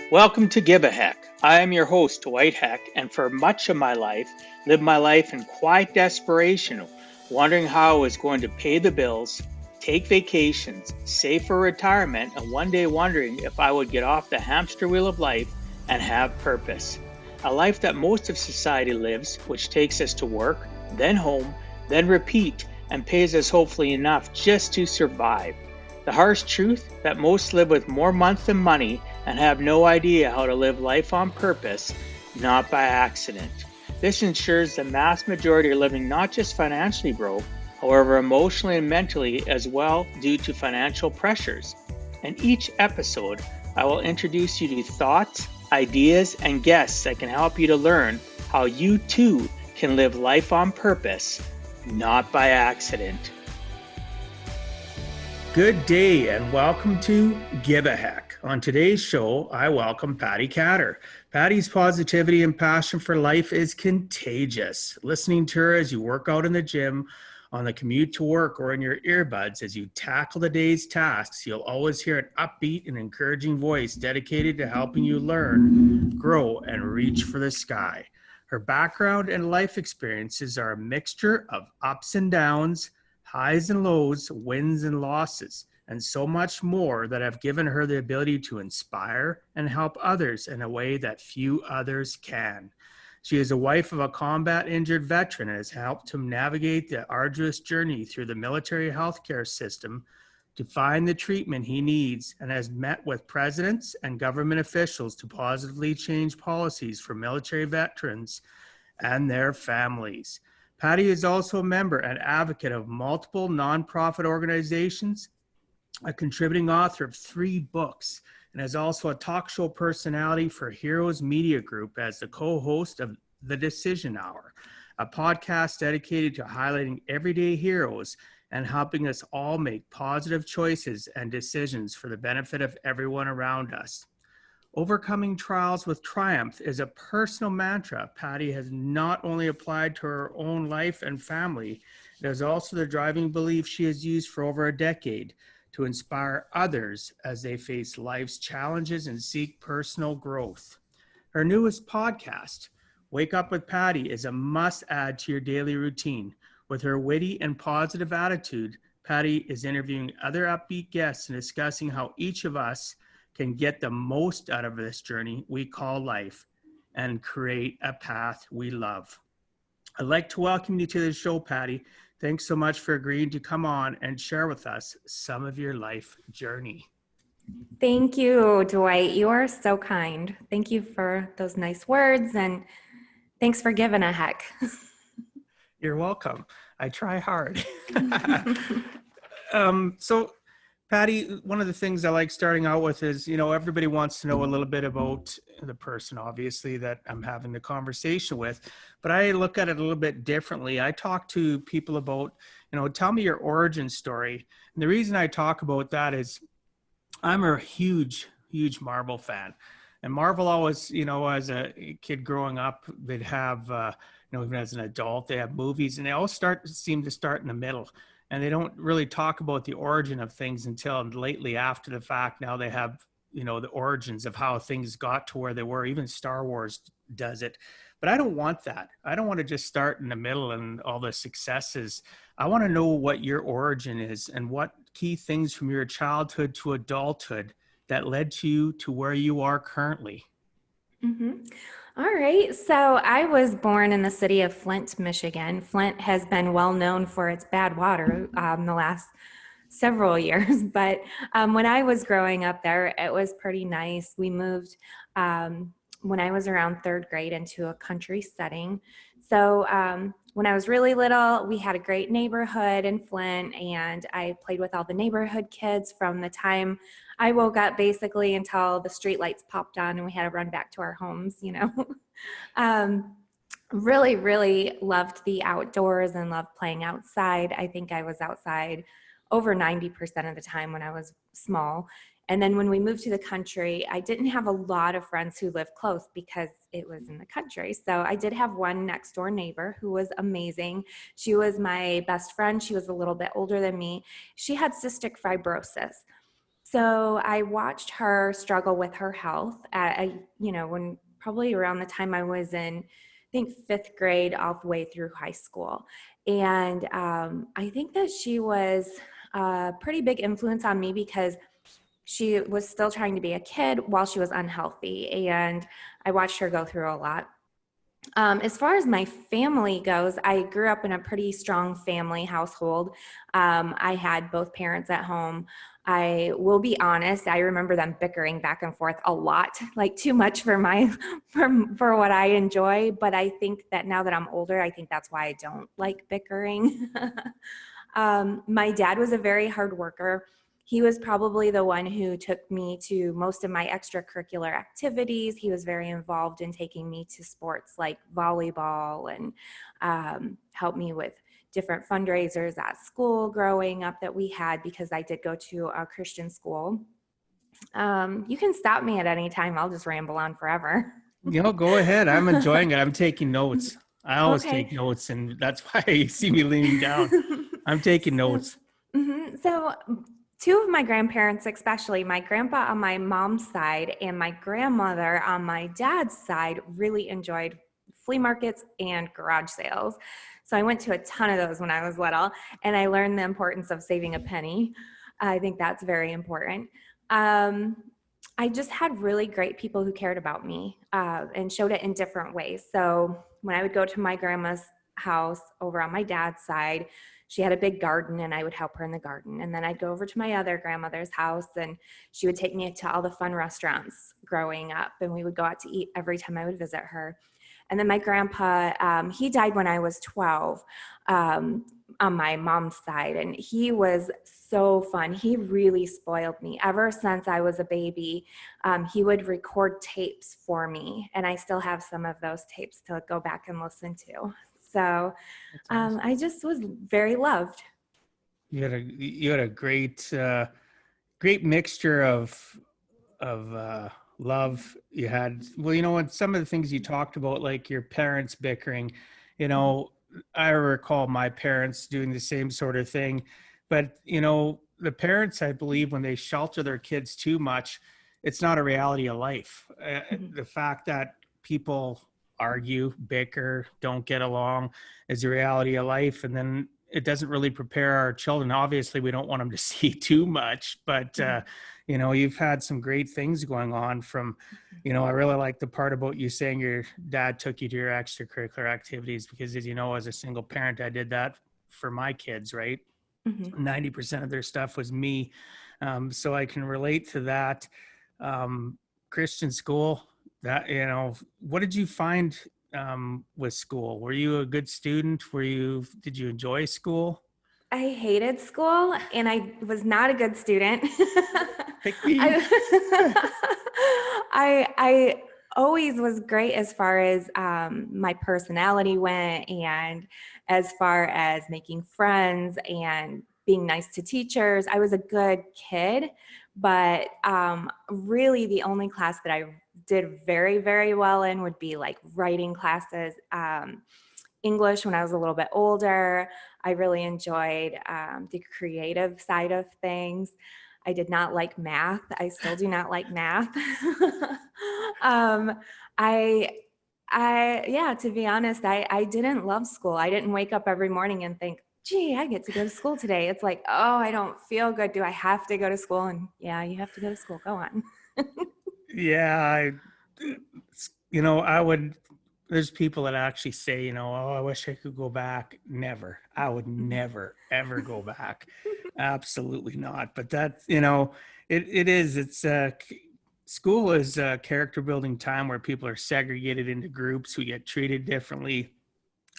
Welcome to Give a Heck. I am your host, Dwight Heck, and for much of my life, lived my life in quiet desperation, wondering how I was going to pay the bills, take vacations, save for retirement, and one day wondering if I would get off the hamster wheel of life and have purpose. A life that most of society lives, which takes us to work, then home, then repeat, and pays us hopefully enough just to survive. The harsh truth that most live with more month than money and have no idea how to live life on purpose, not by accident. This ensures the mass majority are living not just financially broke, however emotionally and mentally as well due to financial pressures. In each episode, I will introduce you to thoughts, ideas, and guests that can help you to learn how you too can live life on purpose, not by accident. Good day and welcome to Give a Heck. On today's show, I welcome Patti Katter. Patti's positivity and passion for life is contagious. Listening to her as you work out in the gym, on the commute to work, or in your earbuds as you tackle the day's tasks, you'll always hear an upbeat and encouraging voice dedicated to helping you learn, grow, and reach for the sky. Her background and life experiences are a mixture of ups and downs, highs and lows, wins and losses, and so much more that have given her the ability to inspire and help others in a way that few others can. She is a wife of a combat-injured veteran and has helped him navigate the arduous journey through the military healthcare system to find the treatment he needs, and has met with presidents and government officials to positively change policies for military veterans and their families. Patti is also a member and advocate of multiple nonprofit organizations, a contributing author of 3 books, and is also a talk show personality for Heroes Media Group as the co-host of The Decision Hour, a podcast dedicated to highlighting everyday heroes and helping us all make positive choices and decisions for the benefit of everyone around us. Overcoming trials with triumph is a personal mantra Patti has not only applied to her own life and family, it is also the driving belief she has used for over a decade to inspire others as they face life's challenges and seek personal growth. Her newest podcast, Wake Up with Patti, is a must-add to your daily routine. With her witty and positive attitude, Patti is interviewing other upbeat guests and discussing how each of us can get the most out of this journey we call life and create a path we love. I'd like to welcome you to the show, Patti. Thanks so much for agreeing to come on and share with us some of your life journey. Thank you, Dwight. You are so kind. Thank you for those nice words, and thanks for giving a heck. You're welcome. I try hard. So Patti, one of the things I like starting out with is, everybody wants to know a little bit about the person, obviously, that I'm having the conversation with, but I look at it a little bit differently. I talk to people about, tell me your origin story. And the reason I talk about that is I'm a huge, huge Marvel fan. And Marvel always, as a kid growing up, they'd have, even as an adult, they have movies, and they all seem to start in the middle. And they don't really talk about the origin of things until lately after the fact. Now they have, the origins of how things got to where they were. Even Star Wars does it. But I don't want that. I don't want to just start in the middle and all the successes. I want to know what your origin is and what key things from your childhood to adulthood that led you to where you are currently. Mm-hmm. All right. So I was born in the city of Flint, Michigan. Flint has been well known for its bad water the last several years. But when I was growing up there, it was pretty nice. We moved when I was around 3rd grade into a country setting. So when I was really little, we had a great neighborhood in Flint, and I played with all the neighborhood kids from the time I woke up basically until the street lights popped on and we had to run back to our homes, Really, really loved the outdoors and loved playing outside. I think I was outside over 90% of the time when I was small. And then when we moved to the country, I didn't have a lot of friends who lived close because it was in the country. So I did have one next door neighbor who was amazing. She was my best friend. She was a little bit older than me. She had cystic fibrosis. So I watched her struggle with her health when probably around the time I was in, I think, fifth grade all the way through high school. And I think that she was a pretty big influence on me because she was still trying to be a kid while she was unhealthy. And I watched her go through a lot. As far as my family goes, I grew up in a pretty strong family household. I had both parents at home. I will be honest, I remember them bickering back and forth a lot, like too much for my for what I enjoy. But I think that now that I'm older, I think that's why I don't like bickering. My dad was a very hard worker. He was probably the one who took me to most of my extracurricular activities. He was very involved in taking me to sports like volleyball and helped me with different fundraisers at school growing up that we had because I did go to a Christian school. You can stop me at any time. I'll just ramble on forever. Go ahead. I'm enjoying it. I'm taking notes. I always Okay. take notes, and that's why you see me leaning down. I'm taking so, notes. so two of my grandparents, especially my grandpa on my mom's side and my grandmother on my dad's side, really enjoyed flea markets and garage sales. So I went to a ton of those when I was little, and I learned the importance of saving a penny. I think that's very important. Um, I just had really great people who cared about me and showed it in different ways. So when I would go to my grandma's house over on my dad's side, she had a big garden and I would help her in the garden. And then I'd go over to my other grandmother's house and she would take me to all the fun restaurants growing up. And we would go out to eat every time I would visit her. And then my grandpa, he died when I was 12 on my mom's side. And he was so fun. He really spoiled me. Ever since I was a baby, he would record tapes for me. And I still have some of those tapes to go back and listen to. So Awesome. I just was very loved. You had a great mixture of love. You had, well, and some of the things you talked about, like your parents bickering, I recall my parents doing the same sort of thing. But the parents, I believe, when they shelter their kids too much, it's not a reality of life. Mhm. The fact that people argue, bicker, don't get along is a reality of life, and then it doesn't really prepare our children. Obviously, we don't want them to see too much, but Mhm. you've had some great things going on from, I really like the part about you saying your dad took you to your extracurricular activities, because as you know, as a single parent, I did that for my kids, right? Mhm. 90% of their stuff was me. So I can relate to that. Christian school, that, what did you find with school? Were you a good student? Did you enjoy school? I hated school and I was not a good student. Pick me. I, I always was great as far as my personality went and as far as making friends and being nice to teachers. I was a good kid, but really the only class that I did very, very well in would be like writing classes. English when I was a little bit older. I really enjoyed the creative side of things. I did not like math. I still do not like math. um, I, yeah, to be honest, I didn't love school. I didn't wake up every morning and think, gee, I get to go to school today. It's like, oh, I don't feel good. Do I have to go to school? And yeah, you have to go to school. Go on. Yeah, I would, there's people that actually say, oh, I wish I could go back. Never. I would never, ever go back. Absolutely not. But that, school is a character building time where people are segregated into groups. We get treated differently.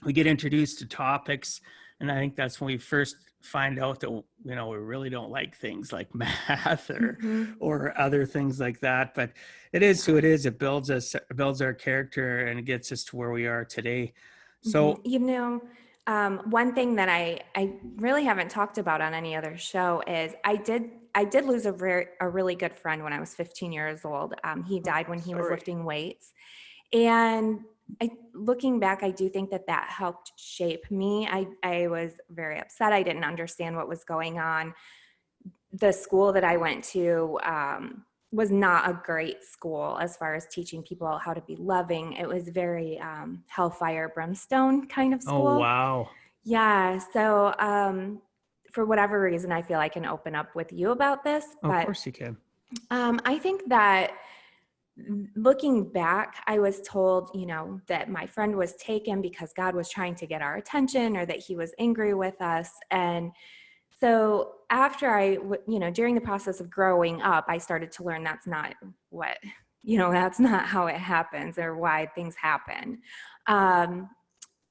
We get introduced to topics. And I think that's when we first find out that, we really don't like things like math Mhm. or other things like that. But it is who it is. It builds us, it builds our character, and it gets us to where we are today. Mhm. So One thing that I really haven't talked about on any other show is I did lose a really good friend when I was 15 years old. He died when he was sorry. lifting weights, and looking back, I do think that that helped shape me. I was very upset. I didn't understand what was going on. the school that I went to was not a great school as far as teaching people how to be loving. It was very hellfire brimstone kind of Oh, school. wow. Yeah. So for whatever reason, I feel I can open up with you about this, Of but course you can. I think that looking back, I was told, that my friend was taken because God was trying to get our attention or that he was angry with us. And so after during the process of growing up, I started to learn that's not what, that's not how it happens or why things happen. Um,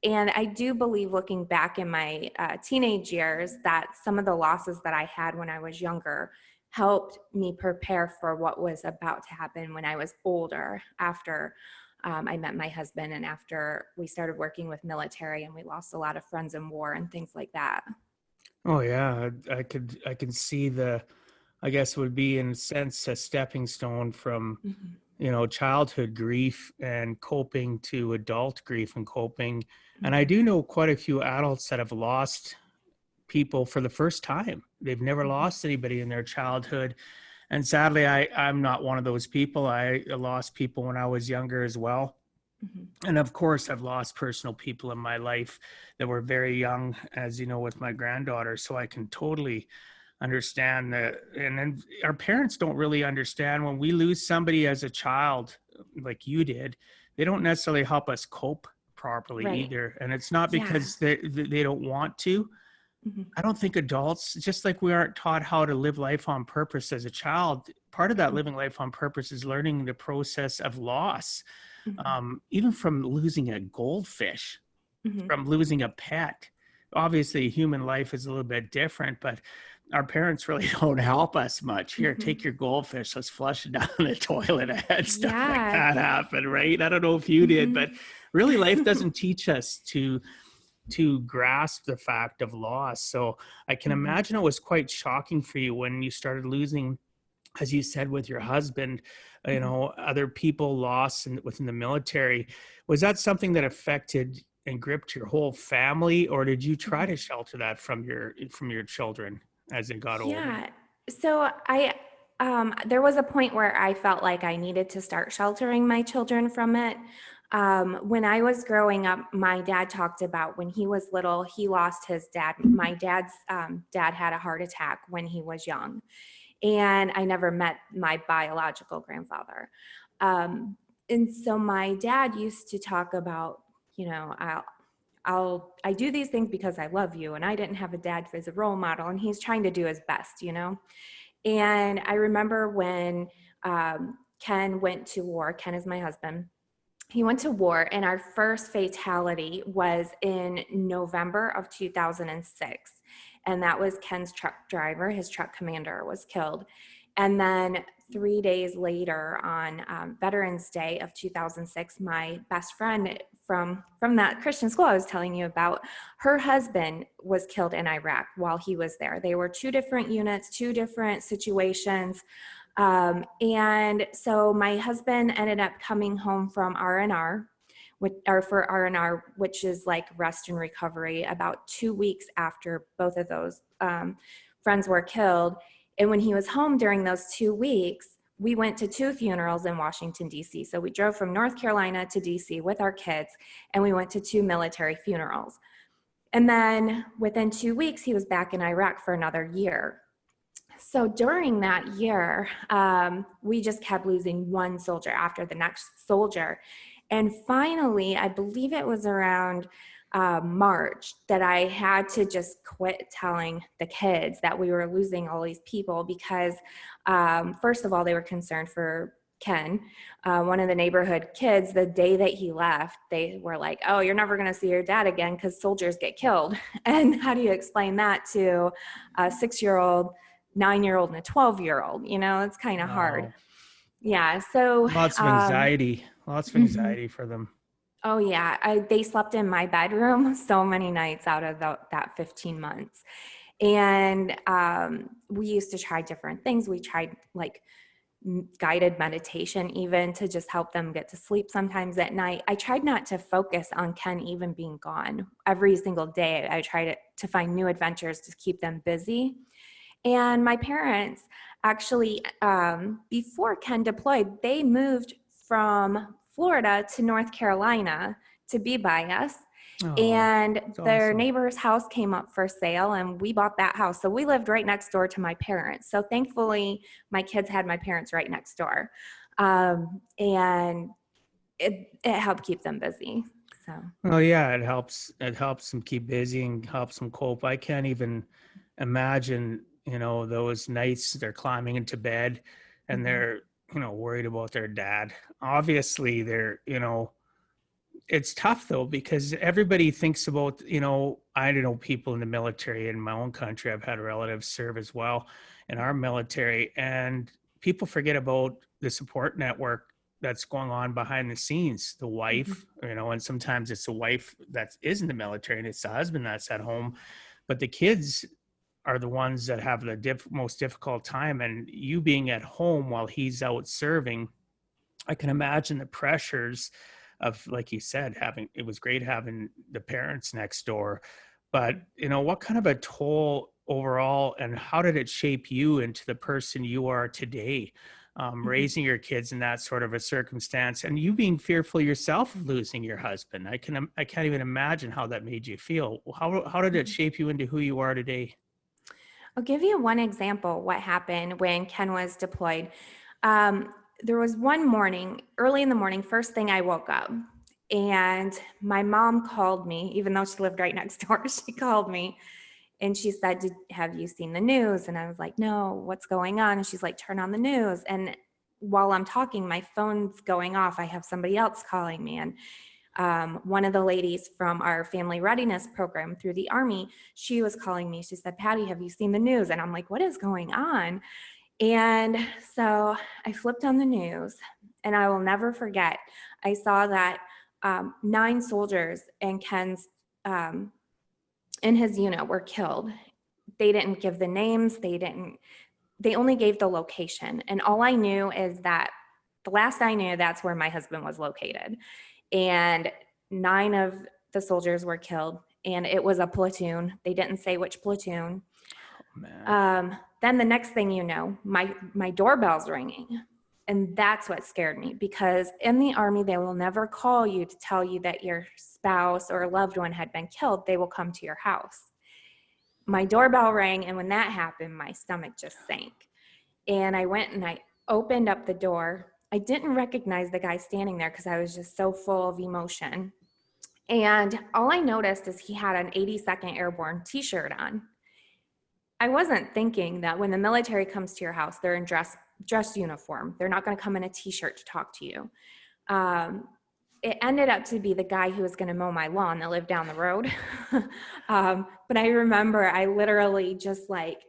and I do believe, looking back in my teenage years, that some of the losses that I had when I was younger helped me prepare for what was about to happen when I was older, after I met my husband and after we started working with military and we lost a lot of friends in war and things like that. Oh yeah, I can see I guess it would be in a sense a stepping stone from, Mhm. childhood grief and coping to adult grief and coping. And I Mhm. do know quite a few adults that have lost people for the first time. They've never Mhm. lost anybody in their childhood. And sadly, I'm not one of those people. I lost people when I was younger as well. Mhm. And of course, I've lost personal people in my life that were very young, as you know, with my granddaughter. So I can totally understand that. And then our parents don't really understand when we lose somebody as a child, like you did, they don't necessarily help us cope properly Right. either. And it's not Yeah. because they don't want to. Mhm. I don't think adults, just like we aren't taught how to live life on purpose as a child, part of that living life on purpose is learning the process of loss, Mhm. even from losing a goldfish, Mhm. from losing a pet. Obviously, human life is a little bit different, but our parents really don't help us much. Here, take Mhm. your goldfish, let's flush it down the toilet. I had stuff like Yeah. that happen, right? I don't know if you did, but Mhm. really, life doesn't teach us to grasp the fact of loss. So I can Mhm. imagine it was quite shocking for you when you started losing, as you said, with your husband, Mhm. other people lost within the military. Was that something that affected and gripped your whole family, or did you try Mhm. to shelter that from your children as they got older? Yeah. So there was a point where I felt like I needed to start sheltering my children from it. When I was growing up, my dad talked about when he was little, he lost his dad. My dad's dad had a heart attack when he was young, and I never met my biological grandfather. Um, and so my dad used to talk about, you know, I do these things because I love you, and I didn't have a dad as a role model, and he's trying to do his best. And I remember when Ken went to war. Ken is my husband. He went to war, and our first fatality was in November of 2006. And that was Ken's truck driver. His truck commander was killed. And then 3 days later, on Veterans Day of 2006, my best friend from that Christian school I was telling you about, her husband was killed in Iraq while he was there. They were two different units, two different situations. And so my husband ended up coming home from R&R, or for R&R, which is like rest and recovery, about 2 weeks after both of those friends were killed. And when he was home during those 2 weeks, we went to two funerals in Washington, D.C. So we drove from North Carolina to D.C. with our kids, and we went to two military funerals. And then within 2 weeks, he was back in Iraq for another year. So during that year, we just kept losing one soldier after the next soldier. And finally, I believe it was around March that I had to just quit telling the kids that we were losing all these people because, first of all, they were concerned for Ken, one of the neighborhood kids. The day that he left, they were like, "Oh, you're never going to see your dad again because soldiers get killed." And how do you explain that to a 6-year-old, 9-year-old, and a 12-year-old? It's kind of hard. Wow. Yeah. So, Lots of mhm. anxiety for them. Oh yeah, they slept in my bedroom so many nights out of that 15 months. And we used to try different things. We tried like guided meditation even to just help them get to sleep sometimes at night. I tried not to focus on Ken even being gone. Every single day I tried to find new adventures to keep them busy. And my parents actually, before Ken deployed, they moved from Florida to North Carolina to be by us. Oh, And it's their awesome. neighbor's house came up for sale, and we bought that house. So we lived right next door to my parents. So thankfully, my kids had my parents right next door. And it helped keep them busy. So, Oh yeah, it helps them keep busy and helps them cope. I can't even imagine, those nights they're climbing into bed and mhm, they're, worried about their dad. Obviously they're, it's tough though, because everybody thinks about, I don't know, people in the military in my own country. I've had relatives serve as well in our military, and people forget about the support network that's going on behind the scenes. The mhm, wife, and sometimes it's the wife that is in the military and it's the husband that's at home, but the kids are the ones that have the most difficult time. And you being at home while he's out serving, I can imagine the pressures of, like you said, having, it was great having the parents next door, but what kind of a toll overall, and how did it shape you into the person you are today, mhm. raising your kids in that sort of a circumstance, and you being fearful yourself of losing your husband? I can't even imagine how that made you feel. How did it shape you into who you are today? I'll give you one example what happened when Ken was deployed. Um, there was one morning, early in the morning, first thing I woke up, and my mom called me, even though she lived right next door. She called me and she said, have you seen the news? And I was like, no, what's going on? And she's like, turn on the news. And while I'm talking, my phone's going off. I have somebody else calling me. And one of the ladies from our family readiness program through the Army, she was calling me. She said, Patti, have you seen the news? And I'm like, what is going on? And so I flipped on the news, and I will never forget. I saw that 9 soldiers in Ken's in his unit were killed. They didn't give the names. They only gave the location. And all I knew is that the last I knew, that's where my husband was located. And 9 of the soldiers were killed, and it was a platoon. They didn't say which platoon. Oh, man. Then the next thing you know, my doorbell's ringing. And that's what scared me, because in the Army, they will never call you to tell you that your spouse or loved one had been killed. They will come to your house. My doorbell rang, and when that happened, my stomach just sank. And I went and I opened up the door. I didn't recognize the guy standing there because I was just so full of emotion. And all I noticed is he had an 82nd Airborne t-shirt on. I wasn't thinking that when the military comes to your house, they're in dress uniform. They're not going to come in a t-shirt to talk to you. It ended up to be the guy who was going to mow my lawn that lived down the road. But I remember I literally just like,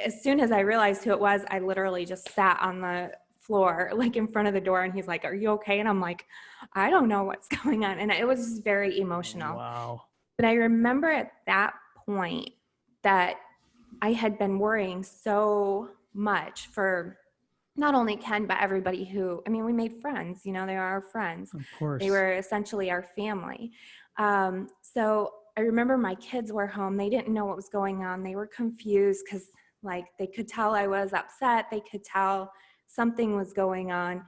as soon as I realized who it was, I literally just sat on the floor, like in front of the door. And he's like, are you okay? And I'm like, I don't know what's going on. And it was just very emotional. Wow. But I remember at that point that I had been worrying so much for not only Ken, but everybody who, I mean, we made friends, they are our friends. Of They course. were essentially our family. So I remember my kids were home. They didn't know what was going on. They were confused because like they could tell I was upset. They could tell something was going on.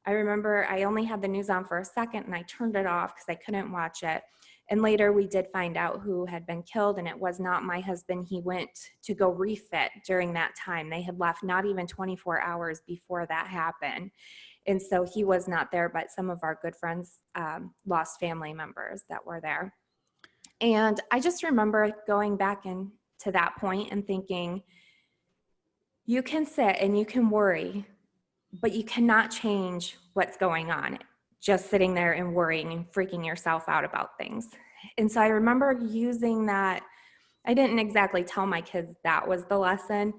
I remember I only had the news on for a second and I turned it off because I couldn't watch it. And later we did find out who had been killed, and it was not my husband. He went to go refit during that time. They had left not even 24 hours before that happened. And so he was not there, but some of our good friends lost family members that were there. And I just remember going back into that point and thinking, you can sit and you can worry, but you cannot change what's going on just sitting there and worrying and freaking yourself out about things. And so I remember using that. I didn't exactly tell my kids that was the lesson.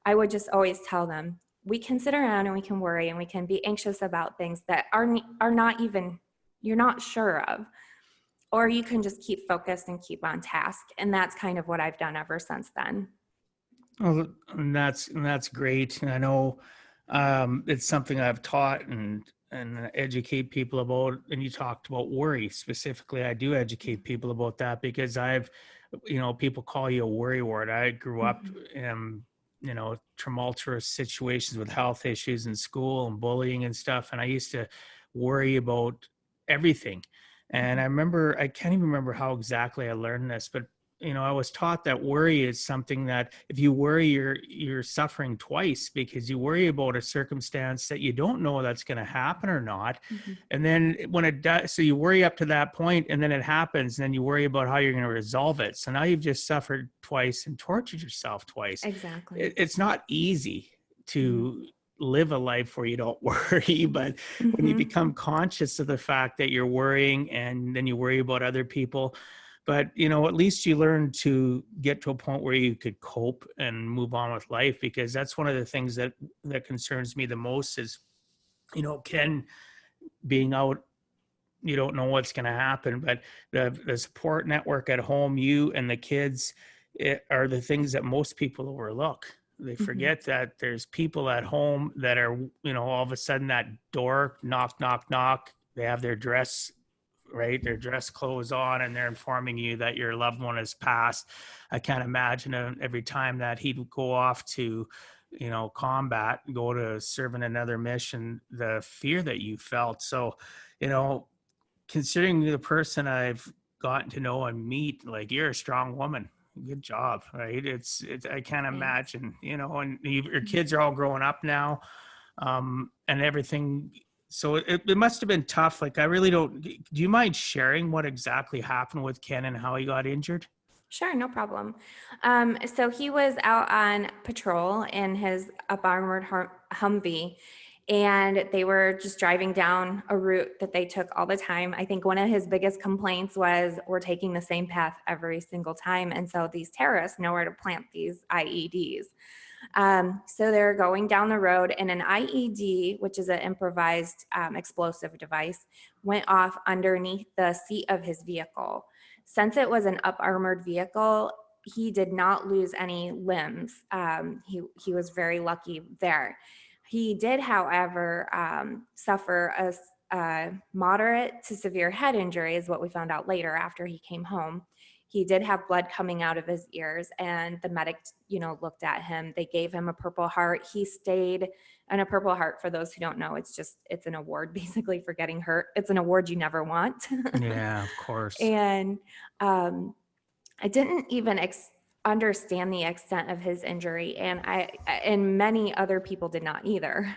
I would just always tell them, we can sit around and we can worry and we can be anxious about things that are not even, you're not sure of, or you can just keep focused and keep on task. And that's kind of what I've done ever since then. Well, and that's great. And I know it's something I've taught and educate people about. And you talked about worry specifically. I do educate people about that because people call you a worry wart. I grew up Mhm. tumultuous situations with health issues in school and bullying and stuff. And I used to worry about everything. And I can't even remember how exactly I learned this, but I was taught that worry is something that if you worry, you're suffering twice, because you worry about a circumstance that you don't know that's going to happen or not. Mhm. And then when it does, so you worry up to that point, and then it happens, and then you worry about how you're going to resolve it. So now you've just suffered twice and tortured yourself twice. Exactly. It's not easy Mhm. to live a life where you don't worry, but when you Mhm. become conscious of the fact that you're worrying, and then you worry about other people, but at least you learn to get to a point where you could cope and move on with life, because that's one of the things that concerns me the most is, Ken being out, you don't know what's going to happen, but the support network at home, you and the kids, are the things that most people overlook. They Mhm. forget that there's people at home that are, all of a sudden that door, knock, knock, knock, they have their dress, right, their dress clothes on, and they're informing you that your loved one has passed. I can't imagine every time that he'd go off to, combat, go to serve in another mission, the fear that you felt. So, you know, considering the person I've gotten to know and meet, like, you're a strong woman. Good job, right? It's I can't Thanks. imagine, and your Mhm. kids are all growing up now, and everything. So it must have been tough. Like, I really don't. Do you mind sharing what exactly happened with Ken and how he got injured? Sure, no problem. So he was out on patrol in his up armored Humvee, and they were just driving down a route that they took all the time. I think one of his biggest complaints was we're taking the same path every single time, and so these terrorists know where to plant these IEDs. So they're going down the road, and an IED, which is an improvised explosive device, went off underneath the seat of his vehicle. Since it was an up armored vehicle, he did not lose any limbs. He was very lucky there. He did, however, suffer a moderate to severe head injury, is what we found out later after he came home. He did have blood coming out of his ears, and the medic, looked at him. They gave him a Purple Heart. He stayed. And a Purple Heart, for those who don't know, it's an award basically for getting hurt. It's an award you never want. Yeah, of course. And um, I didn't even understand the extent of his injury, and and many other people did not either,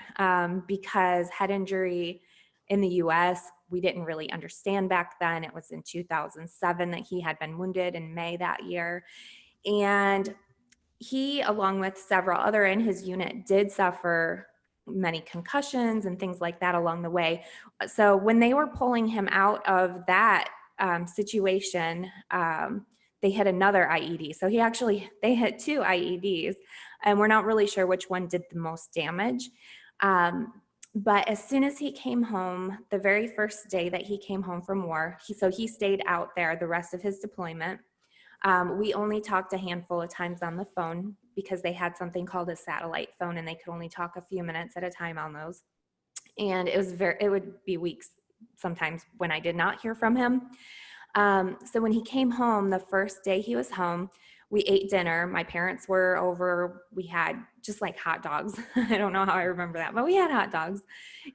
because head injury in the U.S. we didn't really understand back then. It was in 2007 that he had been wounded in May that year, and he, along with several other in his unit, did suffer many concussions and things like that along the way. So when they were pulling him out of that situation, they hit another IED. So they hit two IEDs, and we're not really sure which one did the most damage. But as soon as he came home, the very first day that he came home from war, he stayed out there the rest of his deployment. We only talked a handful of times on the phone because they had something called a satellite phone, and they could only talk a few minutes at a time on those. And it would be weeks sometimes when I did not hear from him. So when he came home, the first day he was home, we ate dinner. My parents were over. We had just like hot dogs. I don't know how I remember that, but we had hot dogs.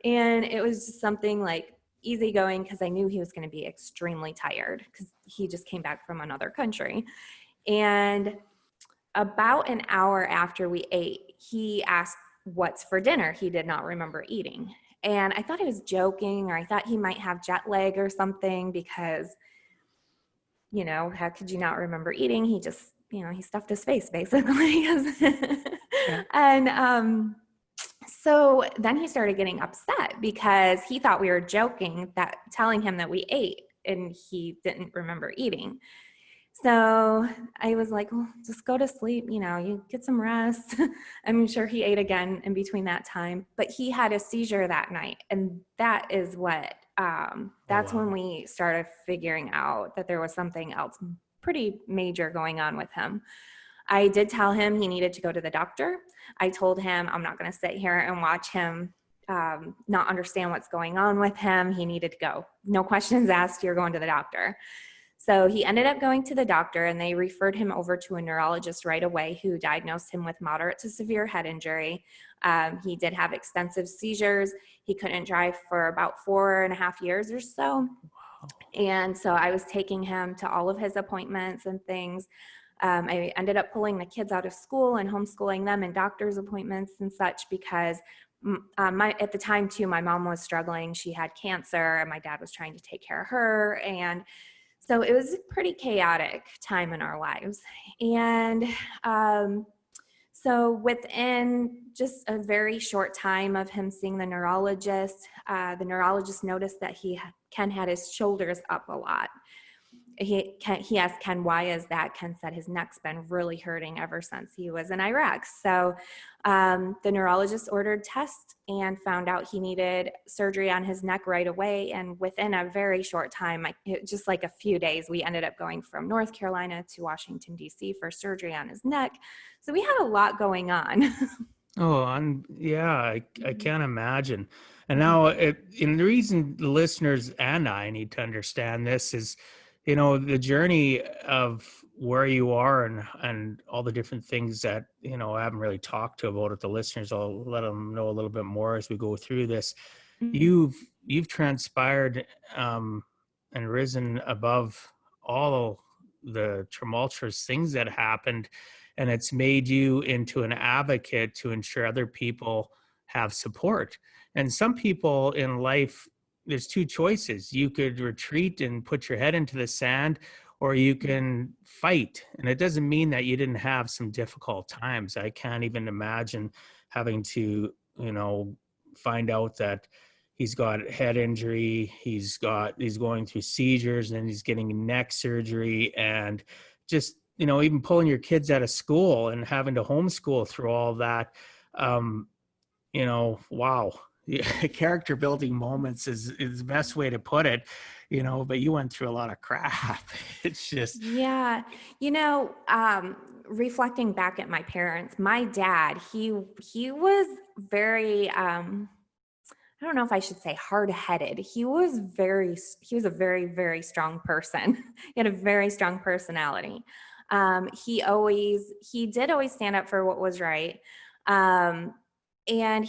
And it was just something like easygoing because I knew he was going to be extremely tired because he just came back from another country. And about an hour after we ate, he asked what's for dinner. He did not remember eating. And I thought he was joking, or I thought he might have jet lag or something because, how could you not remember eating? He just, he stuffed his face basically. Yeah. And so then he started getting upset because he thought we were joking, that telling him that we ate, and he didn't remember eating. So I was like, well, just go to sleep, you get some rest. I'm sure he ate again in between that time, but he had a seizure that night. And that is Oh, that's when wow. we started figuring out that there was something else pretty major going on with him. I did tell him he needed to go to the doctor. I told him I'm not going to sit here and watch him not understand what's going on with him. He needed to go. No questions asked. You're going to the doctor. So he ended up going to the doctor, and they referred him over to a neurologist right away, who diagnosed him with moderate to severe head injury. He did have extensive seizures. He couldn't drive for about 4.5 years or so. Wow. And so I was taking him to all of his appointments and things. I ended up pulling the kids out of school and homeschooling them and doctor's appointments and such, because at the time too, my mom was struggling. She had cancer, and my dad was trying to take care of her. And so it was a pretty chaotic time in our lives. And so within just a very short time of him seeing the neurologist noticed that Ken had his shoulders up a lot. He asked Ken, why is that? Ken said his neck's been really hurting ever since he was in Iraq. So the neurologist ordered tests and found out he needed surgery on his neck right away. And within a very short time, just like a few days, we ended up going from North Carolina to Washington, D.C. for surgery on his neck. So we had a lot going on. Oh, I can't imagine. And now, and the reason the listeners and I need to understand this is, the journey of where you are and all the different things that, I haven't really talked to about it. The listeners, I'll let them know a little bit more as we go through this. You've transpired and risen above all the tumultuous things that happened, and it's made you into an advocate to ensure other people have support. And some people in life, there's two choices. You could retreat and put your head into the sand, or you can fight. And it doesn't mean that you didn't have some difficult times. I can't even imagine having to, find out that he's got head injury, he's going through seizures, and then he's getting neck surgery, and just, even pulling your kids out of school and having to homeschool through all that. Wow. Character building moments is the best way to put it, but you went through a lot of crap. It's just, Yeah. Reflecting back at my parents, my dad, he was very, I don't know if I should say hard-headed. He was a very, very strong person. He had a very strong personality. He did always stand up for what was right. And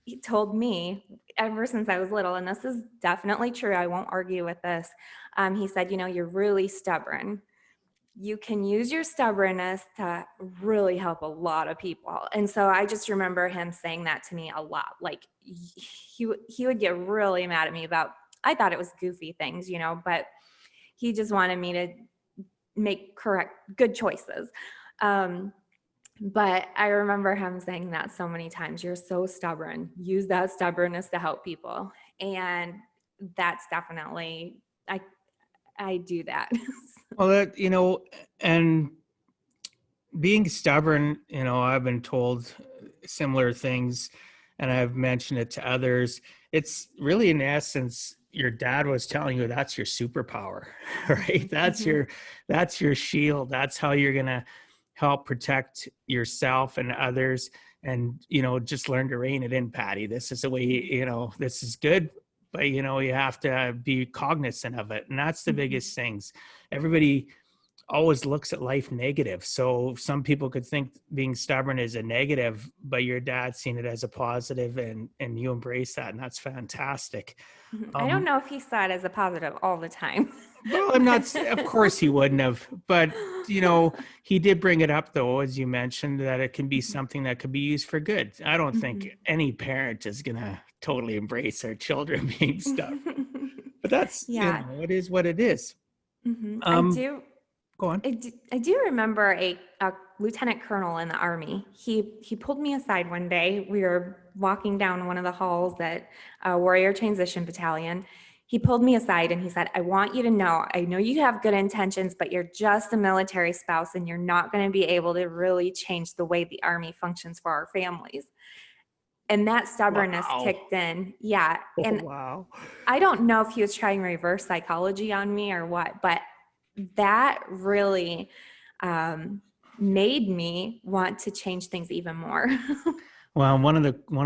he told me ever since I was little, and this is definitely true, I won't argue with this. He said, you're really stubborn. You can use your stubbornness to really help a lot of people. And so I just remember him saying that to me a lot. Like he would get really mad at me about, I thought it was goofy things, but he just wanted me to make good choices. But I remember him saying that so many times. You're so stubborn. Use that stubbornness to help people. And that's definitely, I do that. well, and being stubborn, I've been told similar things, and I've mentioned it to others. It's really, in essence, your dad was telling you that's your superpower, right? That's your shield. That's how you're going to help protect yourself and others. And, just learn to rein it in, Patti. This is the way, this is good, but, you have to be cognizant of it. And that's the biggest things. Everybody always looks at life negative. So some people could think being stubborn is a negative, but your dad's seen it as a positive, and you embrace that. And that's fantastic. I don't know if he saw it as a positive all the time. Well, I'm not, of course he wouldn't have, but he did bring it up though, as you mentioned, that it can be something that could be used for good. I don't think any parent is going to totally embrace their children being stubborn, but that's, it is what it is. I do. Go on. I do remember a lieutenant colonel in the Army. He pulled me aside one day. We were walking down one of the halls at Warrior Transition Battalion. He pulled me aside and he said, I want you to know, I know you have good intentions, but you're just a military spouse and you're not going to be able to really change the way the Army functions for our families. And that stubbornness kicked in. Yeah. And I don't know if he was trying reverse psychology on me or what, but that really made me want to change things even more. Well, one of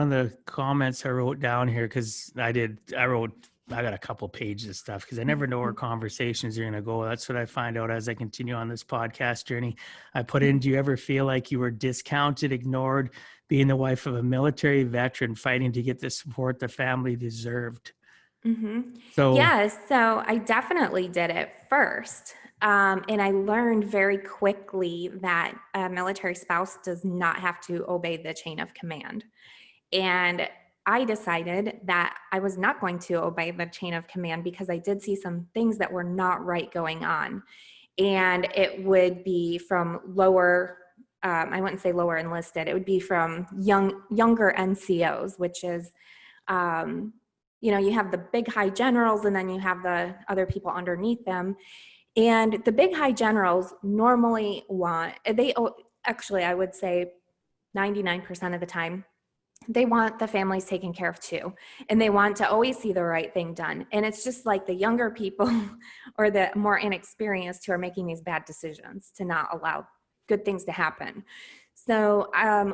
the comments I wrote down here, because I wrote I got a couple pages of stuff because I never know where conversations are going to go. That's what I find out as I continue on this podcast journey. I put in, do you ever feel like you were discounted, ignored, being the wife of a military veteran, fighting to get the support the family deserved? Mm-hmm. So, Yes, so I definitely did it first. And I learned very quickly that a military spouse does not have to obey the chain of command. And I decided that I was not going to obey the chain of command because I did see some things that were not right going on. And it would be from lower, I wouldn't say lower enlisted, it would be from younger NCOs, which is, um, you have the big high generals and then you have the other people underneath them. And the big high generals normally actually, I would say 99% of the time, they want the families taken care of too. And they want to always see the right thing done. And it's just like the younger people or the more inexperienced who are making these bad decisions to not allow good things to happen. So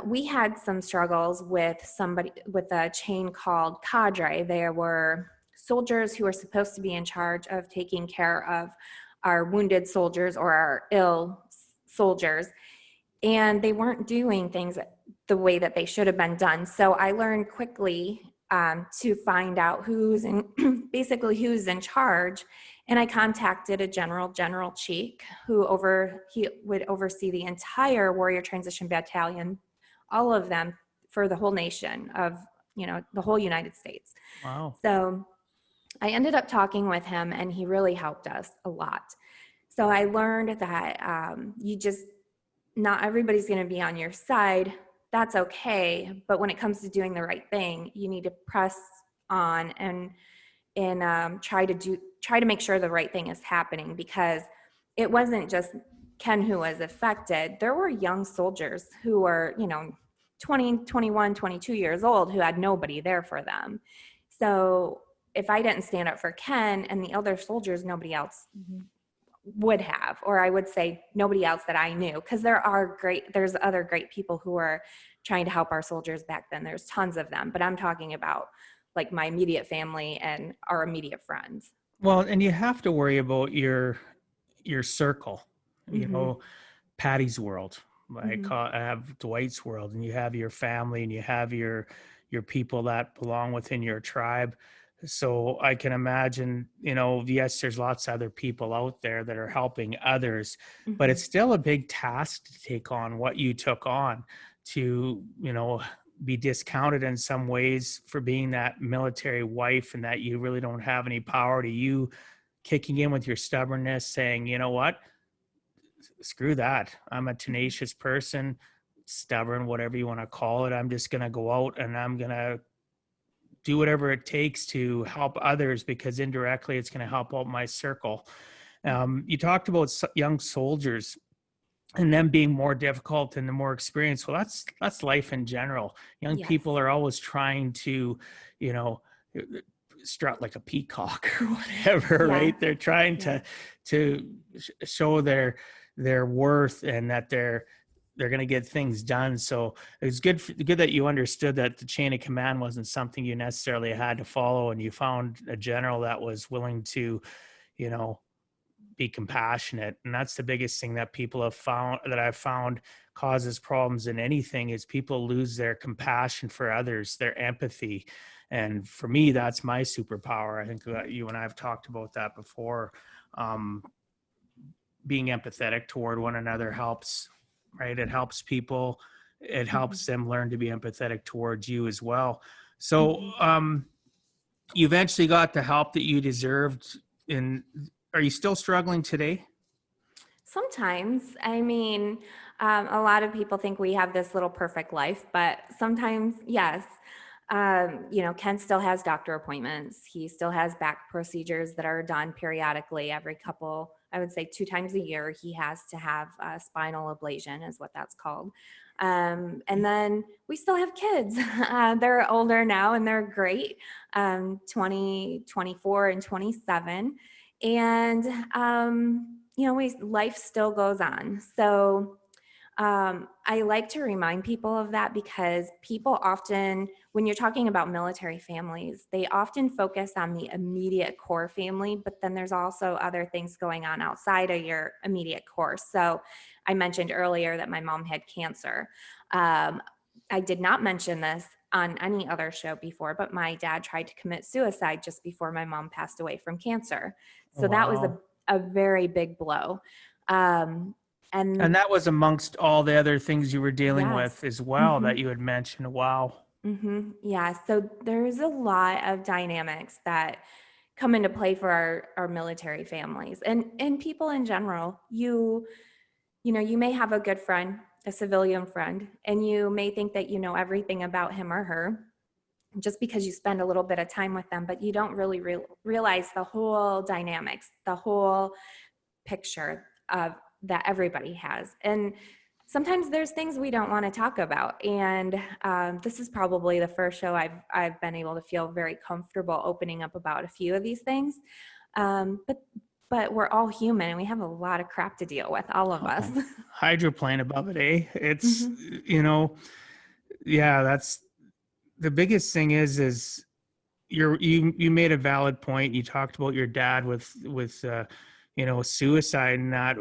we had some struggles with a chain called cadre. There were soldiers who were supposed to be in charge of taking care of our wounded soldiers or our ill soldiers, and they weren't doing things the way that they should have been done. So I learned quickly to find out basically who's in charge. And I contacted a general chief he would oversee the entire warrior transition battalion, all of them for the whole nation of, the whole United States. wow. So I ended up talking with him and he really helped us a lot. So I learned that not everybody's going to be on your side. That's okay. But when it comes to doing the right thing, you need to press on and try to make sure the right thing is happening, because it wasn't just Ken who was affected. There were young soldiers who were, 20, 21, 22 years old who had nobody there for them. So if I didn't stand up for Ken and the other soldiers, nobody else would have, or I would say nobody else that I knew, because there's other great people who are trying to help our soldiers back then. There's tons of them, but I'm talking about like my immediate family and our immediate friends. Well, and you have to worry about your circle, Mm-hmm. Patty's world. Mm-hmm. I have Dwight's world, and you have your family, and you have your people that belong within your tribe. So I can imagine, yes, there's lots of other people out there that are helping others, but Mm-hmm. it's still a big task to take on what you took on to, be discounted in some ways for being that military wife, and that you really don't have any power, to you kicking in with your stubbornness, saying, you know what, screw that. I'm a tenacious person, stubborn, whatever you want to call it. I'm just going to go out and I'm going to do whatever it takes to help others, because indirectly it's going to help out my circle. You talked about young soldiers and them being more difficult and the more experienced. Well, that's life in general. Young Yes. people are always trying to, you know, strut like a peacock or whatever, Yeah. right? They're trying Yeah. to show their worth, and that they're going to get things done. So it's good that you understood that the chain of command wasn't something you necessarily had to follow, and you found a general that was willing to, you know, be compassionate. And that's the biggest thing that I've found causes problems in anything, is people lose their compassion for others, their empathy. And for me, that's my superpower. I think that you and I have talked about that before. Being empathetic toward one another helps, right? It helps people. It Mm-hmm. helps them learn to be empathetic towards you as well. So Mm-hmm. you eventually got the help that you deserved. Are you still struggling today? Sometimes, I mean, a lot of people think we have this little perfect life, but sometimes, yes. Ken still has doctor appointments. He still has back procedures that are done periodically every I would say 2 times a year. He has to have a spinal ablation, is what that's called. And then we still have kids. They're older now and they're great, 20, 24, and 27. And, life still goes on. So I like to remind people of that because people often, when you're talking about military families, they often focus on the immediate core family, but then there's also other things going on outside of your immediate core. So I mentioned earlier that my mom had cancer. I did not mention this on any other show before, but my dad tried to commit suicide just before my mom passed away from cancer. So that was Wow. a very big blow. Um, and And that was amongst all the other things you were dealing yes. with as well hmm that you had mentioned. Wow. Yeah. So there's a lot of dynamics that come into play for our military families and people in general. You know, you may have a good friend, a civilian friend, and you may think that you know everything about him or her just because you spend a little bit of time with them, but you don't really realize the whole dynamics, the whole picture of that everybody has. And sometimes there's things we don't want to talk about. And this is probably the first show I've been able to feel very comfortable opening up about a few of these things. But we're all human and we have a lot of crap to deal with, all of us. Oh, hydroplane above it, eh? It's, hmm you know, yeah, that's the biggest thing is you made a valid point. You talked about your dad with suicide and that,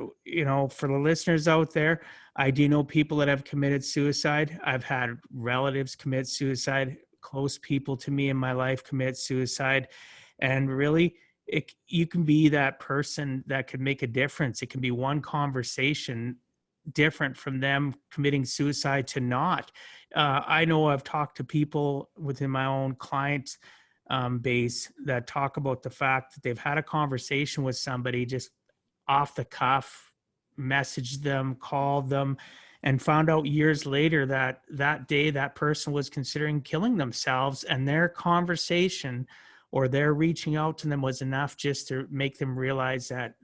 for the listeners out there, I do know people that have committed suicide. I've had relatives commit suicide, close people to me in my life commit suicide. And really, you can be that person that could make a difference. It can be one conversation different from them committing suicide to not. I know I've talked to people within my own client base that talk about the fact that they've had a conversation with somebody just off the cuff, messaged them, called them, and found out years later that that day that person was considering killing themselves, and their conversation or their reaching out to them was enough just to make them realize that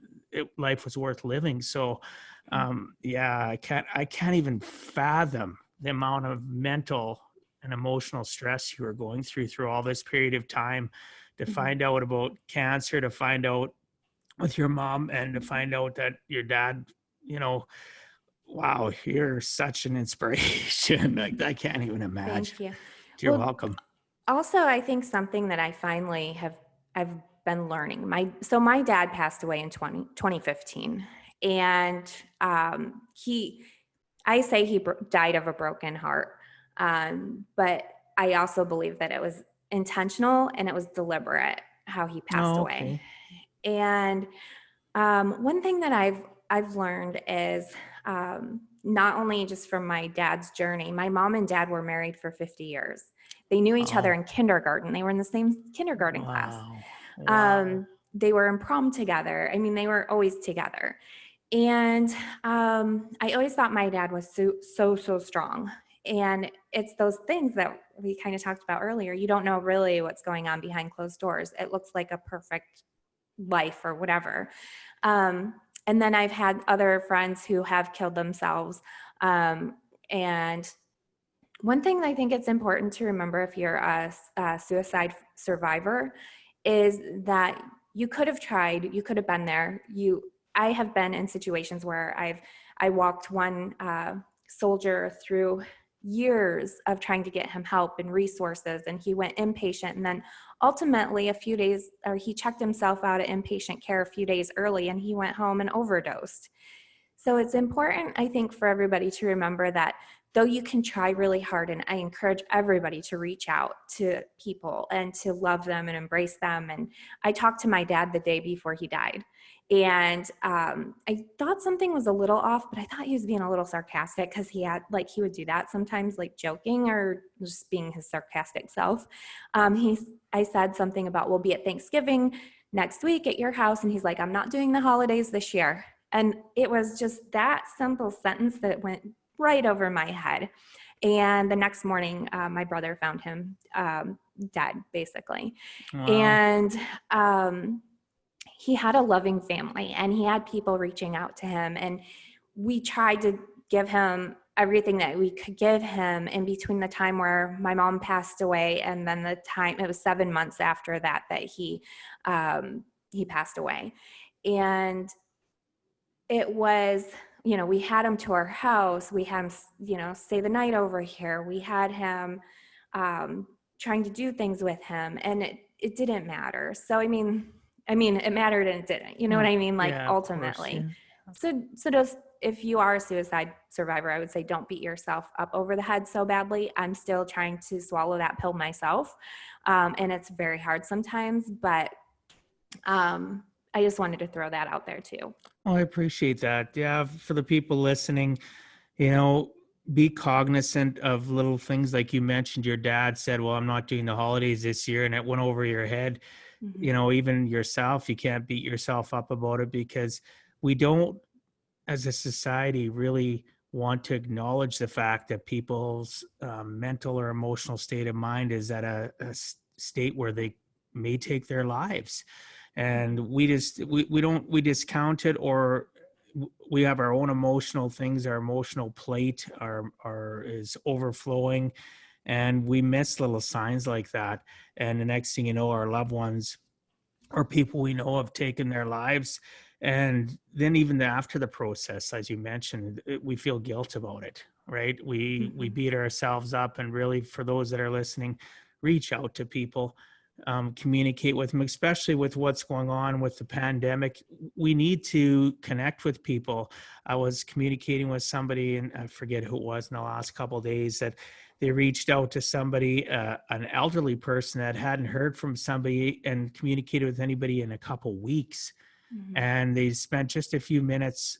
life was worth living. So yeah, I can't even fathom the amount of mental and emotional stress you were going through all this period of time to hmm find out about cancer, to find out with your mom, and to find out that your dad, you know, wow, you're such an inspiration. Like, I can't even imagine. Thank you. You're Well, welcome. also, I think something that I finally I've been learning. My dad passed away in 2015, and he I say he died of a broken heart, but I also believe that it was intentional and it was deliberate how he passed Oh, away. okay. And one thing that I've learned is not only just from my dad's journey. My mom and dad were married for 50 years. They knew each other Oh, in kindergarten. They were in the same kindergarten class. wow. Wow. They were in prom together. I mean, they were always together. And I always thought my dad was so strong. And it's those things that we kind of talked about earlier. You don't know really what's going on behind closed doors. It looks like a perfect life or whatever. And then I've had other friends who have killed themselves. And one thing I think it's important to remember if you're a suicide survivor is that you could have tried, you could have been there. I have been in situations where I walked one soldier through years of trying to get him help and resources, and he went inpatient, and then ultimately a few days, or he checked himself out at inpatient care a few days early, and he went home and overdosed. So it's important, I think, for everybody to remember that though you can try really hard, and I encourage everybody to reach out to people and to love them and embrace them. And I talked to my dad the day before he died, and I thought something was a little off, but I thought he was being a little sarcastic because he would do that sometimes, like joking or just being his sarcastic self. I said something about, we'll be at Thanksgiving next week at your house, and he's like, I'm not doing the holidays this year. And it was just that simple sentence that went right over my head. And the next morning, my brother found him dead, basically. Wow. And he had a loving family, and he had people reaching out to him. And we tried to give him everything that we could give him in between the time where my mom passed away and then the time, it was 7 months after that he passed away. And it was we had him to our house. We had him, stay the night over here. We had him trying to do things with him, and it didn't matter. So, it mattered and it didn't, you know what I mean? Like Yeah, of course. ultimately. Yeah. So just, if you are a suicide survivor, I would say don't beat yourself up over the head so badly. I'm still trying to swallow that pill myself. And it's very hard sometimes, but I just wanted to throw that out there too. Oh, I appreciate that. Yeah, for the people listening, you know, be cognizant of little things like you mentioned. Your dad said, "Well, I'm not doing the holidays this year," and it went over your head. Mm-hmm. Even yourself, you can't beat yourself up about it, because we don't, as a society, really want to acknowledge the fact that people's mental or emotional state of mind is at a state where they may take their lives. And we discount it, or we have our own emotional things. Our emotional plate are is overflowing, and we miss little signs like that. And the next thing you know, our loved ones or people we know have taken their lives. And then even after the process, as you mentioned, we feel guilt about it, right? We Mm-hmm. beat ourselves up. And really, for those that are listening, reach out to people, communicate with them, especially with what's going on with the pandemic. We need to connect with people. I was communicating with somebody, and I forget who it was, in the last couple of days, that they reached out to somebody, an elderly person that hadn't heard from somebody and communicated with anybody in a couple weeks. Mm-hmm. And they spent just a few minutes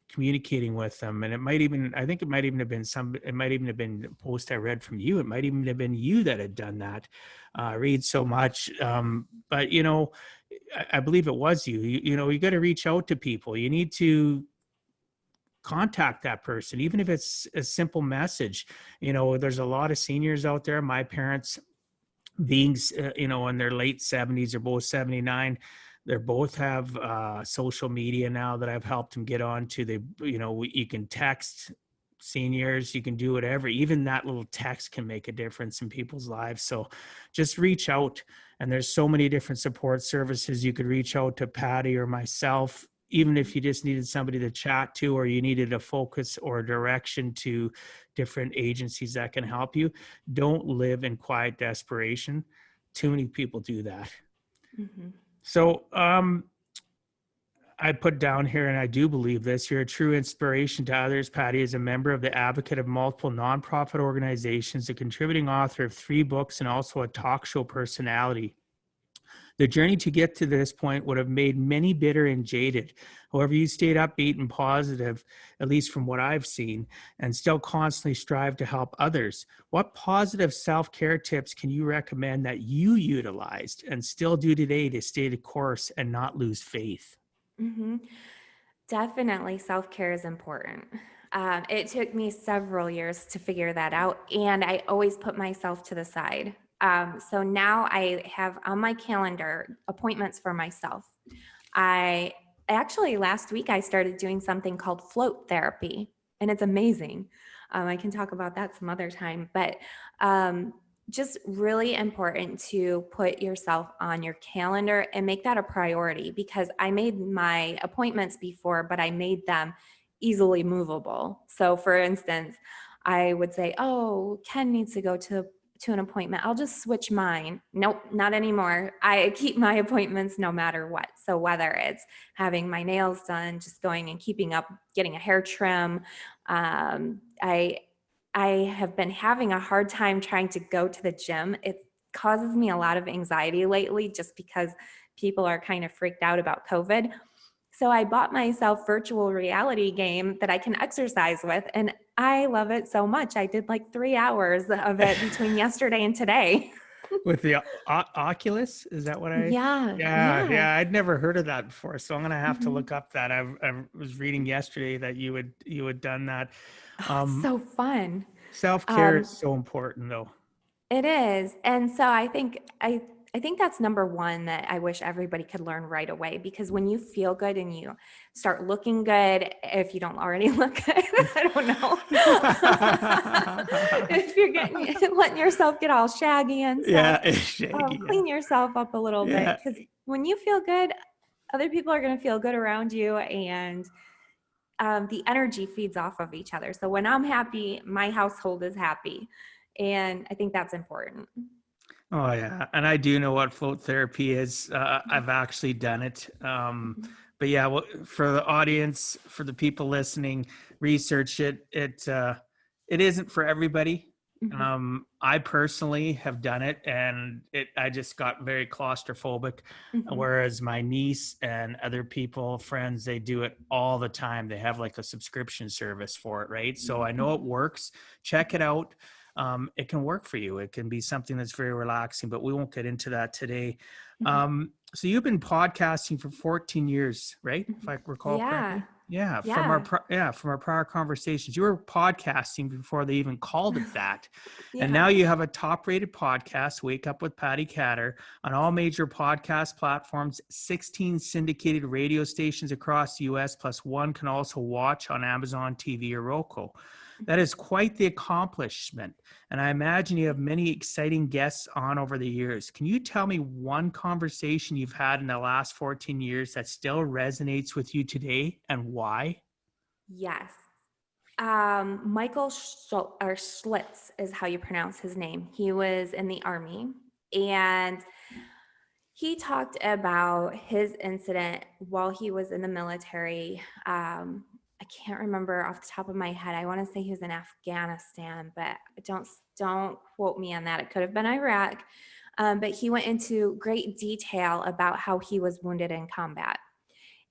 communicating with them. And I think it might even have been it might even have been a post I read from you. It might even have been you that had done that. Read so much. But, I believe it was you. You got to reach out to people. You need to contact that person, even if it's a simple message. There's a lot of seniors out there. My parents, being in their late 70s, they're both 79. They both have social media now that I've helped them get onto. You can text seniors, you can do whatever. Even that little text can make a difference in people's lives. So just reach out. And there's so many different support services. You could reach out to Patti or myself, even if you just needed somebody to chat to, or you needed a focus or a direction to different agencies that can help you. Don't live in quiet desperation. Too many people do that. Mm-hmm. So I put down here, and I do believe this, you're a true inspiration to others. Patti is a member of the Advocate of multiple nonprofit organizations, a contributing author of 3 books, and also a talk show personality. The journey to get to this point would have made many bitter and jaded. However, you stayed upbeat and positive, at least from what I've seen, and still constantly strive to help others. What positive self-care tips can you recommend that you utilized and still do today to stay the course and not lose faith? Mm-hmm. Definitely, self-care is important. It took me several years to figure that out, and I always put myself to the side. So now I have on my calendar appointments for myself. I actually, last week, I started doing something called float therapy, and it's amazing. I can talk about that some other time, but just really important to put yourself on your calendar and make that a priority, because I made my appointments before, but I made them easily movable. So for instance, I would say, oh, Ken needs to go to an appointment. I'll just switch mine. Nope, not anymore. I keep my appointments no matter what. So whether it's having my nails done, just going and keeping up, getting a hair trim, I have been having a hard time trying to go to the gym. It causes me a lot of anxiety lately, just because people are kind of freaked out about COVID. So I bought myself virtual reality game that I can exercise with, and I love it so much. I did like 3 hours of it between yesterday and today. With the Oculus, is that what I? Yeah, Yeah, yeah. yeah, I'd never heard of that before, so I'm gonna have to Mhm. look up that. I was reading yesterday that you had done that. Oh, it's Um, so fun. Self-care Um, is so important, though. It is. And so I think that's number one that I wish everybody could learn right away, because when you feel good and you start looking good, if you don't already look good, I don't know. If you're getting letting yourself get all shaggy and stuff, Yeah, it's shaggy. Yeah, clean yourself up a little bit, yeah. because when you feel good, other people are going to feel good around you, and the energy feeds off of each other. So when I'm happy, my household is happy. And I think that's important. Oh yeah, and I do know what float therapy is. I've actually done it. But yeah, well, for the audience, for the people listening, research it. It isn't for everybody. Mm-hmm. I personally have done it, and I just got very claustrophobic. Mm-hmm. Whereas my niece and other people, friends, they do it all the time. They have like a subscription service for it, right? So I know it works. Check it out. It can work for you. It can be something that's very relaxing, but we won't get into that today. So you've been podcasting for 14 years, right? If I recall Yeah. correctly. Yeah, Yeah. from our prior conversations, you were podcasting before they even called it that. And Yeah. now you have a top-rated podcast, Wake Up with Patti Katter, on all major podcast platforms, 16 syndicated radio stations across the US, plus one can also watch on Amazon TV or Roku. That is quite the accomplishment. And I imagine you have many exciting guests on over the years. Can you tell me one conversation you've had in the last 14 years that still resonates with you today and why? Yes. Michael Schlitz is how you pronounce his name. He was in the Army, and he talked about his incident while he was in the military. I can't remember off the top of my head. I want to say he was in Afghanistan, but don't quote me on that. It could have been Iraq. But he went into great detail about how he was wounded in combat.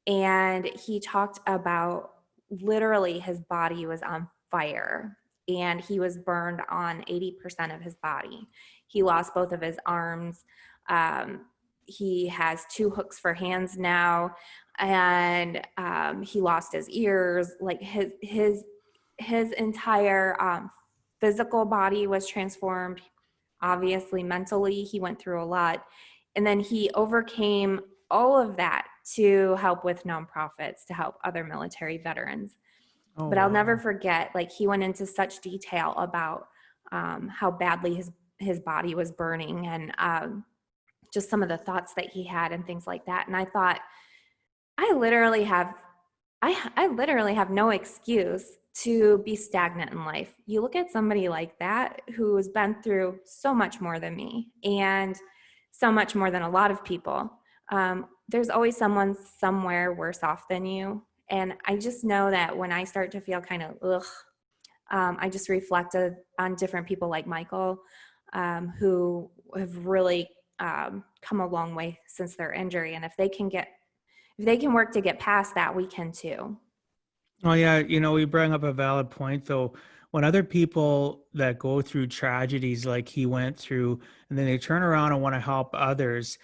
And he talked about literally his body was on fire and he was burned on 80% of his body. He lost both of his arms. He has 2 hooks for hands now, and he lost his ears. Like his entire physical body was transformed. Obviously, mentally, he went through a lot, and then he overcame all of that to help with nonprofits, to help other military veterans. Oh, But I'll never wow. forget, like, he went into such detail about how badly his body was burning, and just some of the thoughts that he had and things like that. And I thought, I literally have I literally have no excuse to be stagnant in life. You look at somebody like that who has been through so much more than me and so much more than a lot of people. There's always someone somewhere worse off than you. And I just know that when I start to feel kind of I just reflected on different people like Michael, who have really come a long way since their injury. And if they can work to get past that, we can too. Oh, yeah. You bring up a valid point, though. When other people that go through tragedies like he went through, and then they turn around and want to help others,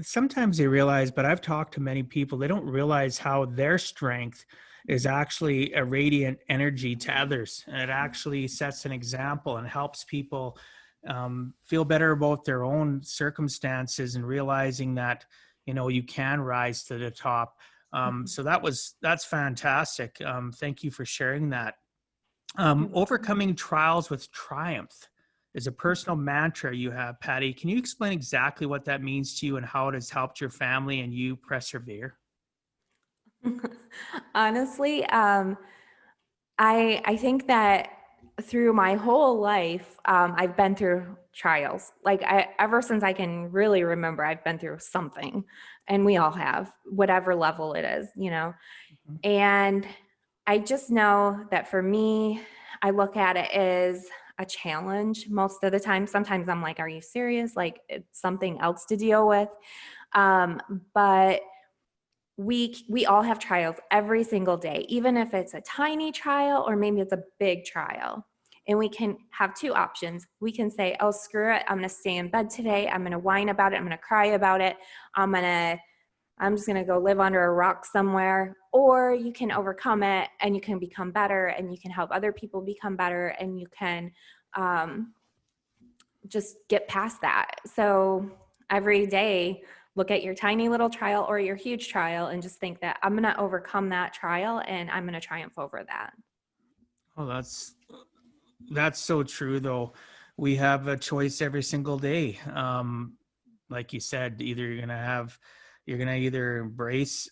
sometimes they realize, but I've talked to many people, they don't realize how their strength is actually a radiant energy to others. And it actually sets an example and helps people feel better about their own circumstances and realizing that, you can rise to the top. So that's fantastic. Thank you for sharing that. Overcoming trials with triumph is a personal mantra you have, Patti. Can you explain exactly what that means to you and how it has helped your family and you persevere? Honestly, I think that through my whole life, I've been through trials. Like ever since I can really remember, I've been through something, and we all have, whatever level it is. Mhm. And I just know that for me, I look at it as a challenge most of the time. Sometimes I'm like, are you serious? Like it's something else to deal with. But we all have trials every single day, even if it's a tiny trial or maybe it's a big trial. And we can have 2 options. We can say, oh, screw it. I'm going to stay in bed today. I'm going to whine about it. I'm going to cry about it. I'm just going to go live under a rock somewhere. Or you can overcome it and you can become better and you can help other people become better and you can just get past that. So every day, look at your tiny little trial or your huge trial and just think that I'm going to overcome that trial and I'm going to triumph over that. Oh, that's so true, though. We have a choice every single day. Like you said, you're gonna either embrace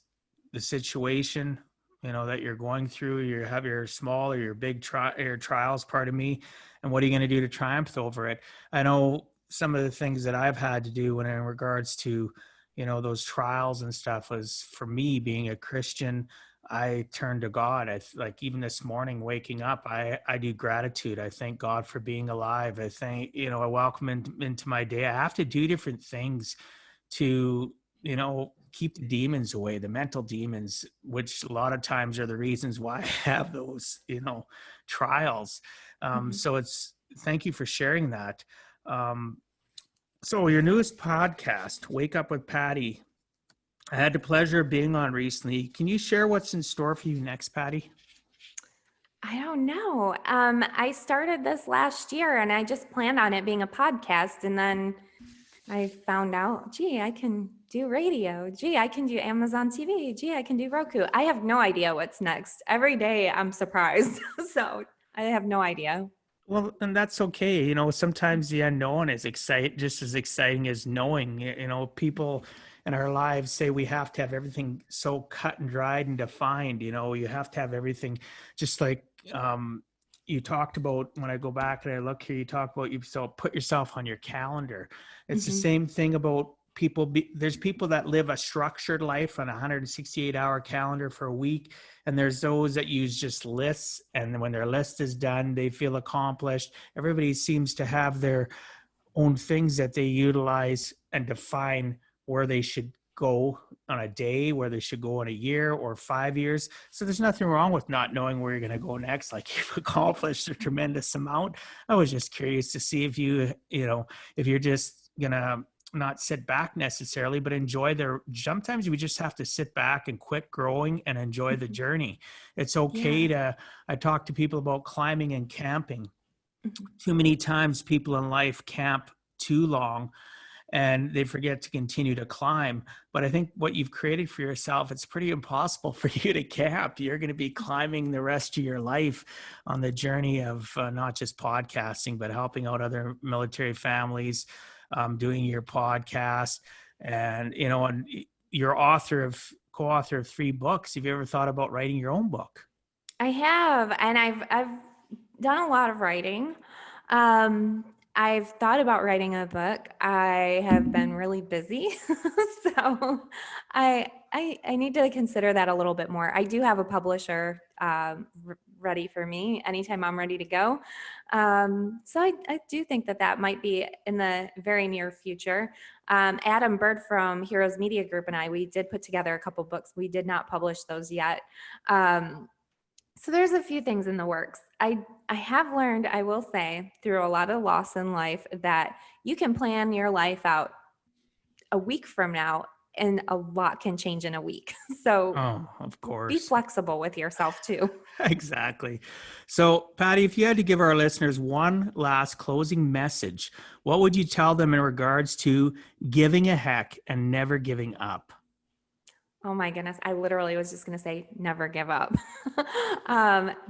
the situation, that you're going through. You have your small or your big your trials, pardon me, and what are you going to do to triumph over it? I know some of the things that I've had to do when in regards to, those trials and stuff was, for me, being a Christian, I turned to God. Like even this morning, waking up, I do gratitude. I thank God for being alive. I thank, I welcome into my day. I have to do different things to, keep the demons away, the mental demons, which a lot of times are the reasons why I have those, trials. So thank you for sharing that. So your newest podcast, Wake Up with Patti, I had the pleasure of being on recently. Can you share what's in store for you next, Patti? I don't know. I started this last year and I just planned on it being a podcast. And then I found out, gee, I can do radio. Gee, I can do Amazon TV. Gee, I can do Roku. I have no idea what's next. Every day I'm surprised. So I have no idea. Well, and that's okay. Sometimes the unknown is just as exciting as knowing. People in our lives say we have to have everything so cut and dried and defined. You have to have everything, just like you talked about. When I go back and I look here, you talk about put yourself on your calendar. It's the same thing about people. There's people that live a structured life on a 168-hour calendar for a week. And there's those that use just lists. And when their list is done, they feel accomplished. Everybody seems to have their own things that they utilize and define where they should go on a day, where they should go in a year or 5 years. So there's nothing wrong with not knowing where you're going to go next. Like, you've accomplished a tremendous amount. I was just curious to see if if you're just going to not sit back necessarily, but enjoy sometimes we just have to sit back and quit growing and enjoy the journey. It's okay I talk to people about climbing and camping. Too many times people in life camp too long and they forget to continue to climb. But I think what you've created for yourself, it's pretty impossible for you to camp. You're going to be climbing the rest of your life on the journey of not just podcasting, but helping out other military families, doing your podcast, and and you're co-author of 3 books. Have you ever thought about writing your own book? I have, and I've done a lot of writing. I've thought about writing a book. I have been really busy, so I need to consider that a little bit more. I do have a publisher ready for me anytime I'm ready to go. So I do think that might be in the very near future. Adam Bird from Heroes Media Group and we did put together a couple books. We did not publish those yet. So there's a few things in the works. I have learned, I will say, through a lot of loss in life, that you can plan your life out a week from now and a lot can change in a week. So of course, be flexible with yourself too. Exactly. So Patti, if you had to give our listeners one last closing message, what would you tell them in regards to giving a heck and never giving up? Oh my goodness. I literally was just going to say, never give up.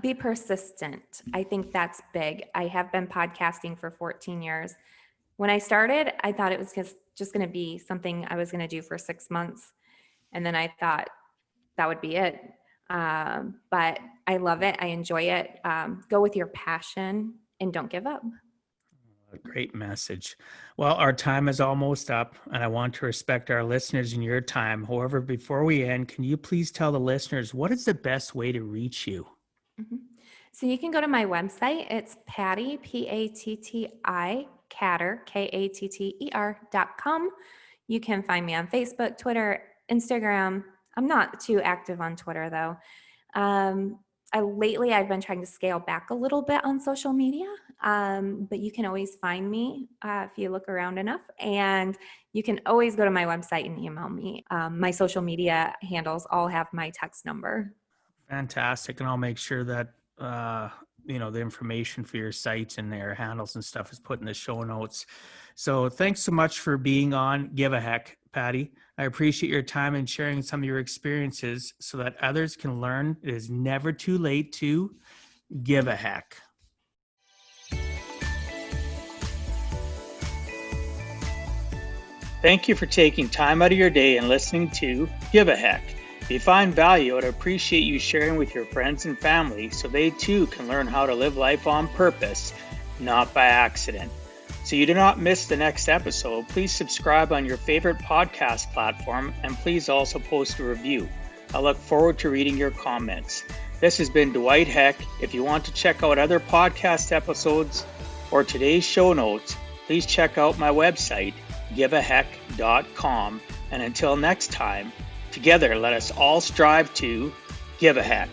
Be persistent. I think that's big. I have been podcasting for 14 years. When I started, I thought it was just going to be something I was going to do for 6 months. And then I thought that would be it. But I love it. I enjoy it. Go with your passion and don't give up. A great message. Well, our time is almost up, and I want to respect our listeners and your time. However, before we end, can you please tell the listeners what is the best way to reach you? Mm-hmm. So you can go to my website. It's Patti, Patti, Katter, KATTER.com. You can find me on Facebook, Twitter, Instagram. I'm not too active on Twitter though. Lately I've been trying to scale back a little bit on social media, but you can always find me if you look around enough, and you can always go to my website and email me. My social media handles all have my text number. Fantastic. And I'll make sure that the information for your site and their handles and stuff is put in the show notes. So thanks so much for being on Give a Heck, Patti. I appreciate your time and sharing some of your experiences so that others can learn it is never too late to give a heck. Thank you for taking time out of your day and listening to Give a Heck. If you find value, I'd appreciate you sharing with your friends and family so they too can learn how to live life on purpose, not by accident. So you do not miss the next episode, please subscribe on your favorite podcast platform and please also post a review. I look forward to reading your comments. This has been Dwight Heck. If you want to check out other podcast episodes or today's show notes, please check out my website, giveaheck.com. And until next time, together let us all strive to give a heck.